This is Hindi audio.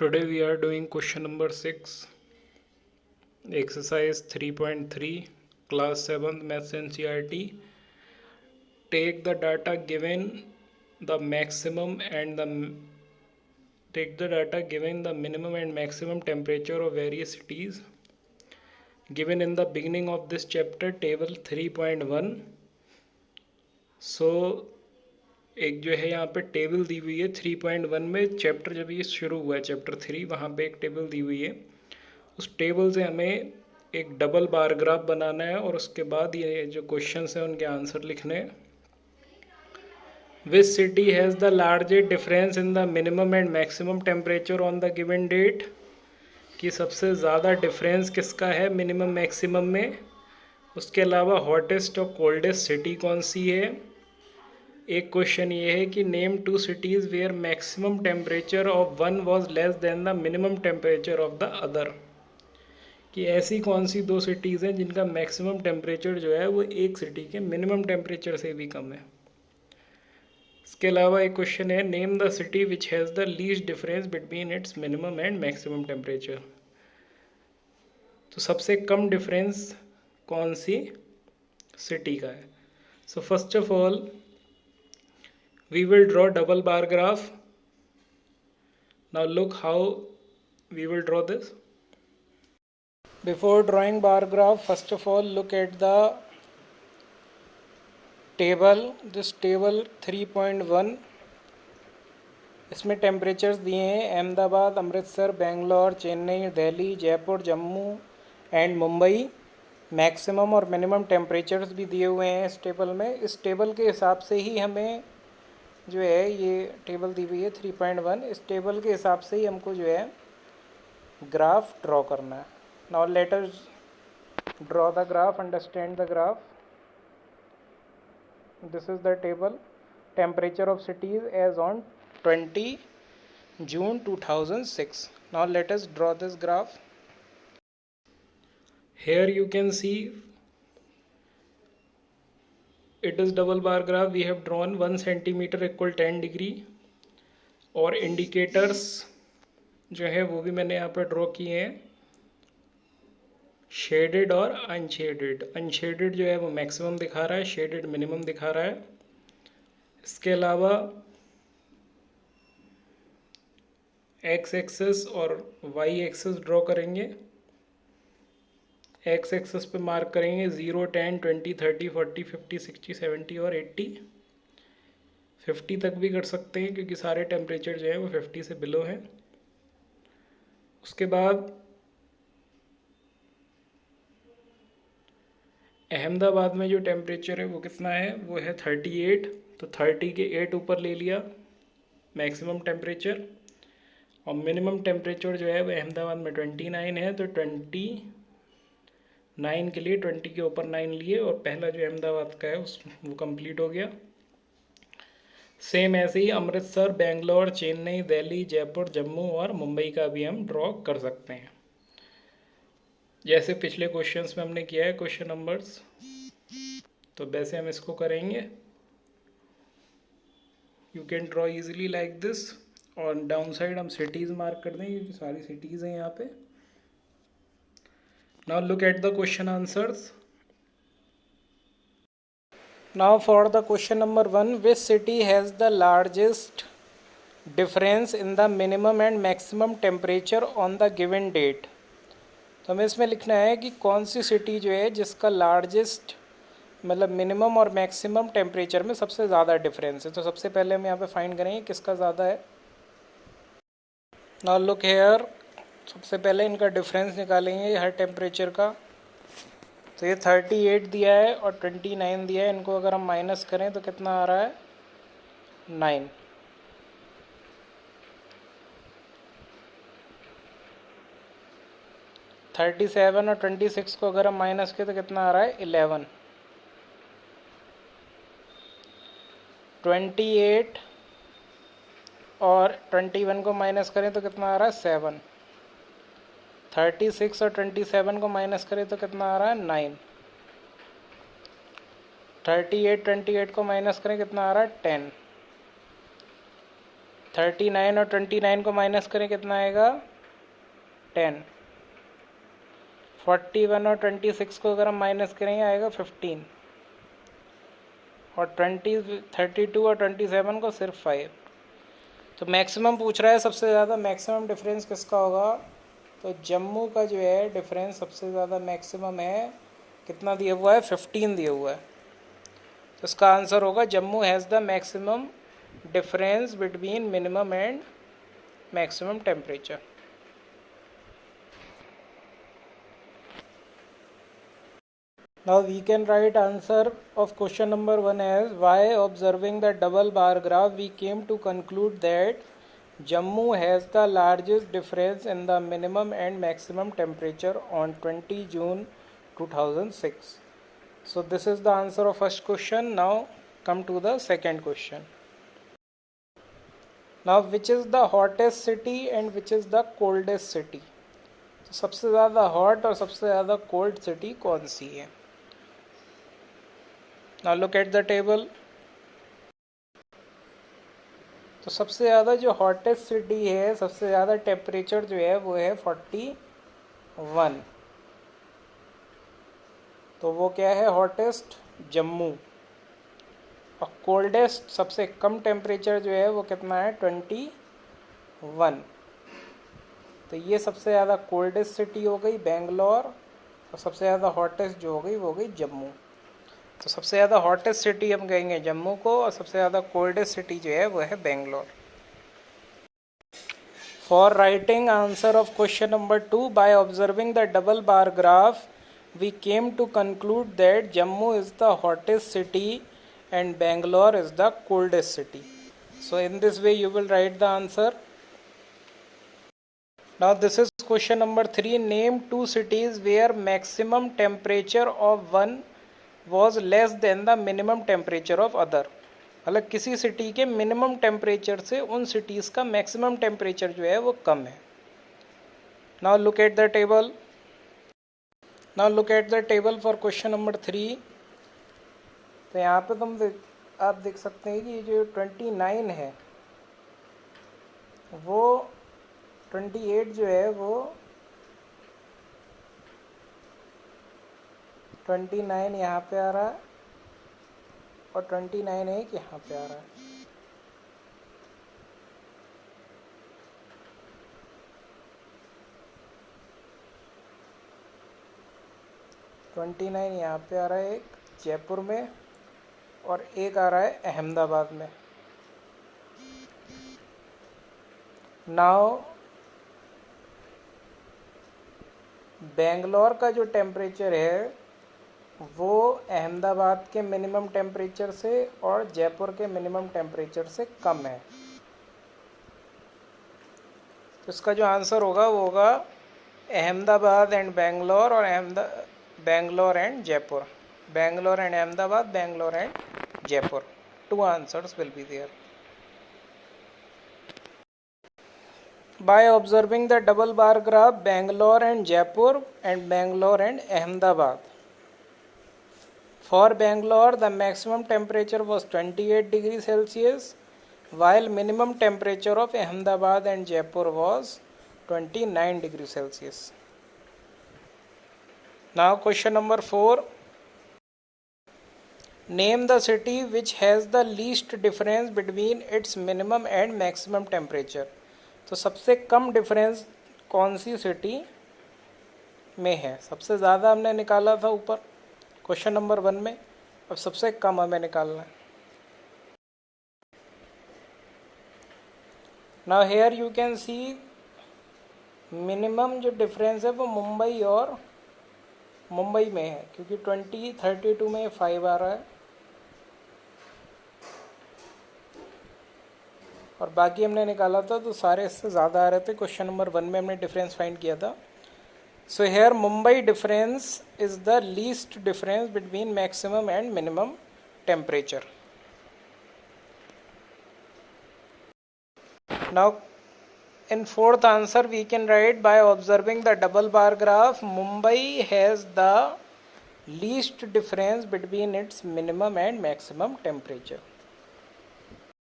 Today we are doing question number 6, exercise 3.3, class 7th maths NCERT. Take the data given the minimum and maximum temperature of various cities given in the beginning of this chapter, table 3.1. So एक जो है यहाँ पे टेबल दी हुई है 3.1 में। चैप्टर जब ये शुरू हुआ है चैप्टर 3, वहाँ पे एक टेबल दी हुई है। उस टेबल से हमें एक डबल बार ग्राफ बनाना है और उसके बाद ये जो क्वेश्चंस हैं उनके आंसर लिखने हैं। Which city has the largest difference in the minimum and maximum temperature on the given date, कि सबसे ज़्यादा डिफरेंस किसका है मिनिमम मैक्सिमम में। उसके अलावा हॉटेस्ट और कोल्डेस्ट सिटी कौन सी है। एक क्वेश्चन ये है कि name two cities where maximum temperature of one was less than the minimum temperature of the other, कि ऐसी कौन सी दो सिटीज़ हैं जिनका मैक्सिमम टेम्परेचर जो है वो एक सिटी के मिनिमम टेम्परेचर से भी कम है। इसके अलावा एक क्वेश्चन है name the city which has the least difference between its minimum and maximum temperature. तो सबसे कम डिफरेंस कौन सी सिटी का है। So first of all we will draw double bar graph. Now look how we will draw this. Before drawing bar graph, first of all look at the table, this table 3.1. इसमें टेम्परेचर्स दिए हैं अहमदाबाद, अमृतसर, बेंगलोर, चेन्नई, दिल्ली, जयपुर, जम्मू एंड मुंबई। मैक्सिमम और मिनिमम टेम्परेचर्स भी दिए हुए हैं इस टेबल में। इस टेबल के हिसाब से ही हमें जो है ये टेबल दी हुई है 3.1, इस टेबल के हिसाब से ही हमको जो है ग्राफ ड्रॉ करना है। Now let us draw the graph, understand the graph. This is the table, temperature of cities as on 20 June 2006. Now let us draw this graph. Here you can see it is double bar graph. We have drawn 1 centimeter equal 10 degree और इंडिकेटर्स जो है वो भी मैंने यहाँ पर ड्रॉ किए हैं, शेडेड और अनशेडेड। अनशेडेड जो है वो मैक्सिमम दिखा रहा है, शेडेड मिनिमम दिखा रहा है। इसके अलावा एक्स एक्सेस और वाई एक्सेस ड्रॉ करेंगे। एक्स एक्सेस पे मार्क करेंगे 0, 10, 20, 30, 40, 50, 60, 70 और 80। 50 तक भी कर सकते हैं क्योंकि सारे टेम्परेचर जो है वो 50 से बिलो हैं। उसके बाद अहमदाबाद में जो टेम्परेचर है वो कितना है, वो है 38। तो 30 के 8 ऊपर ले लिया मैक्सिमम टेम्परेचर, और मिनिमम टेम्परेचर जो है वो अहमदाबाद में 29 है। तो 29 के लिए 20 के ऊपर 9 लिए और पहला जो अहमदाबाद का है वो कंप्लीट हो गया। सेम ऐसे ही अमृतसर, बेंगलोर, चेन्नई, दिल्ली, जयपुर, जम्मू और मुंबई का भी हम ड्रॉ कर सकते हैं, जैसे पिछले क्वेश्चंस में हमने किया है क्वेश्चन नंबर्स। तो वैसे हम इसको करेंगे। You can draw easily like this. और डाउन साइड हम सिटीज़ मार्क कर देंगे क्योंकि सारी सिटीज़ हैं यहाँ पे। Now look at the question answers. Now for the question number 1, which city has the largest difference in the minimum and maximum temperature on the given date. तो हमें इसमें लिखना है कि कौन सी सिटी जो है जिसका लार्जेस्ट मतलब मिनिमम और मैक्सिमम टेम्परेचर में सबसे ज़्यादा डिफरेंस है। तो सबसे पहले हम यहाँ पे फाइंड करेंगे किसका ज़्यादा है। नाउ लुक हेयर, सबसे पहले इनका डिफरेंस निकालेंगे हर टेम्परेचर का। तो ये 38 दिया है और 29 दिया है, इनको अगर हम माइनस करें तो कितना आ रहा है 9। थर्टी 37 और 26 को अगर हम माइनस करें तो कितना आ रहा है 11। 28 और 21 को माइनस करें तो कितना आ रहा है 7। 36 और 27 को माइनस करें तो कितना आ रहा है 9। 38 28 को माइनस करें कितना आ रहा है 10। 39 और 29 को माइनस करें कितना आएगा 10। 41 और 26 को अगर हम माइनस करेंगे आएगा 15। और 32 और 27 को सिर्फ 5। तो मैक्सिमम पूछ रहा है सबसे ज़्यादा मैक्सिमम डिफरेंस किसका होगा, तो जम्मू का जो है डिफरेंस सबसे ज़्यादा मैक्सिमम है, कितना दिया हुआ है 15 दिया हुआ है। तो इसका आंसर होगा Jammu has the maximum difference between minimum and maximum temperature. Now we can write answer of question number 1 as why observing the double bar graph we came to conclude that Jammu has the largest difference in the minimum and maximum temperature on 20 June 2006. So this is the answer of first question. Now come to the second question. Now which is the hottest city and which is the coldest city? तो सबसे ज़्यादा हॉट और सबसे ज़्यादा कोल्ड सिटी कौन सी है? Now look at the table. तो सबसे ज़्यादा जो हॉटेस्ट सिटी है, सबसे ज़्यादा टेम्परेचर जो है वो है 41। तो वो क्या है हॉटेस्ट, जम्मू। और कोल्डेस्ट सबसे कम टेम्परेचर जो है वो कितना है 21। तो ये सबसे ज़्यादा कोल्डेस्ट सिटी हो गई बेंगलोर, और सबसे ज़्यादा हॉटेस्ट जो हो गई वो हो गई जम्मू। तो सबसे ज़्यादा हॉटेस्ट सिटी हम कहेंगे जम्मू को, और सबसे ज़्यादा कोल्डेस्ट सिटी जो है वो है Bangalore. For writing answer of question number 2 by observing the double bar graph we came to conclude that Jammu is the hottest city and Bangalore is the coldest city. So in this way you will write the answer. Now this is question number 3। Name 2 cities where maximum temperature of one was less than the minimum temperature of other। मतलब किसी सिटी के मिनिमम टेम्परेचर से उन सिटीज़ का मैक्सिमम टेम्परेचर जो है वो कम है। Now look at the table. Now look at the table for question number 3। तो यहाँ पे आप देख सकते हैं कि ये जो 29 है वो 28 जो है वो 29 यहाँ पे आ रहा है, और 29 एक यहाँ पे आ रहा है। ट्वेंटी 29 यहाँ पे आ रहा है एक जयपुर में, और एक आ रहा है अहमदाबाद में। नाउ बेंगलोर का जो टेम्परेचर है वो अहमदाबाद के मिनिमम टेम्परेचर से और जयपुर के मिनिमम टेम्परेचर से कम है। तो इसका जो आंसर होगा वो होगा अहमदाबाद एंड बेंगलोर, और Bangalore and Jaipur. Bangalore and Ahmedabad, Bangalore and Jaipur. 2 answers will be there. By observing the double bar graph Bangalore and Jaipur and Bangalore and Ahmedabad. For Bangalore, the maximum temperature was 28 degrees Celsius, while minimum temperature of Ahmedabad and Jaipur was 29 degrees Celsius. Now question number 4. Name the city which has the least difference between its minimum and maximum temperature. तो सबसे कम डिफरेंस कौन सी सिटी में है? सबसे ज़्यादा हमने निकाला था ऊपर क्वेश्चन नंबर 1 में, अब सबसे कम हमें निकालना है। Now here you can see minimum जो डिफरेंस है वो मुंबई में है, क्योंकि 2032 में 5 आ रहा है, और बाकी हमने निकाला था तो सारे इससे ज़्यादा आ रहे थे। क्वेश्चन नंबर 1 में हमने डिफरेंस फाइंड किया था। So here Mumbai difference is the least difference between maximum and minimum temperature. Now in fourth answer we can write by observing the double bar graph Mumbai has the least difference between its minimum and maximum temperature.